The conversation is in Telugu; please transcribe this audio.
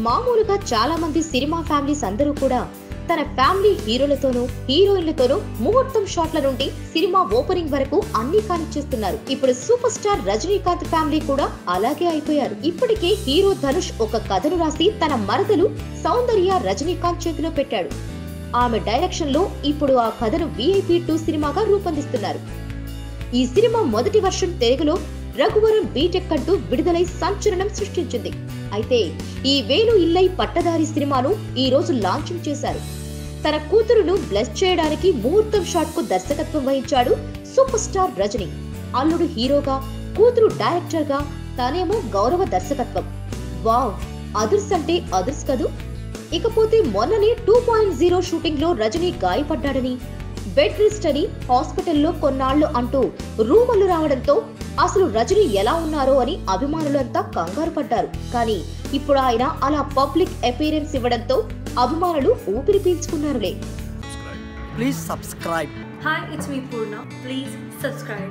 మామూలుగా చాలా మంది సినిమా ఫ్యామిలీస్ అందరూ కూడా తన ఫ్యామిలీ హీరోలతోనూ హీరోయిన్లతోనూ ముహూర్తం షాట్ల నుండి సినిమా ఓపెనింగ్ వరకు అన్ని కానిచ్చేస్తున్నారు. ఇప్పుడు సూపర్ స్టార్ రజనీకాంత్ ఫ్యామిలీ కూడా అలాగే అయిపోయారు. ఇప్పటికే హీరో ధనుష్ ఒక కథను రాసి తన మరదలు సౌందర్య రజనీకాంత్ చేతిలో పెట్టాడు. ఆమె డైరెక్షన్ లో ఇప్పుడు ఆ కథను VIP 2 సినిమాగా రూపొందిస్తున్నారు. ఈ సినిమా మొదటి వర్షన్ తెలుగులో రఘువరన్ బీటెక్ అంటూ విడుదలై సంచలనం సృష్టించింది. అయితే ఈ వేలు ఇల్లై పట్టదారి సినిమాను ఈ రోజు లాంచింగ్ చేశారు. తన కూతురును బ్లెస్ చేయడానికి ముహూర్తం షాట్ కు దర్శకత్వం వహించాడు సూపర్ స్టార్ రజనీ. అల్లుడు హీరోగా, కూతురు డైరెక్టర్ గా, తానేమో గౌరవ దర్శకత్వం. వావ్, అదుర్స్ అంటే అదుర్స్ కదూ. ఇకపోతే మొన్ననే 2.0 షూటింగ్ లో రజనీ గాయపడ్డాడని, బెడ్ రెస్ట్ అని హాస్పిటల్లో కొన్నాళ్లు అంటూ రూమర్లు రావడంతో అసలు రజనీ ఎలా ఉన్నారో అని అభిమానులంతా కంగారు పడ్డారు. కానీ ఇప్పుడు ఆయన అలా పబ్లిక్ అపీరెన్స్ ఇవ్వడంతో అభిమానులు ఊపిరి పీల్చుకున్నారులే. Please subscribe. Hi, it's me Purna. Please subscribe.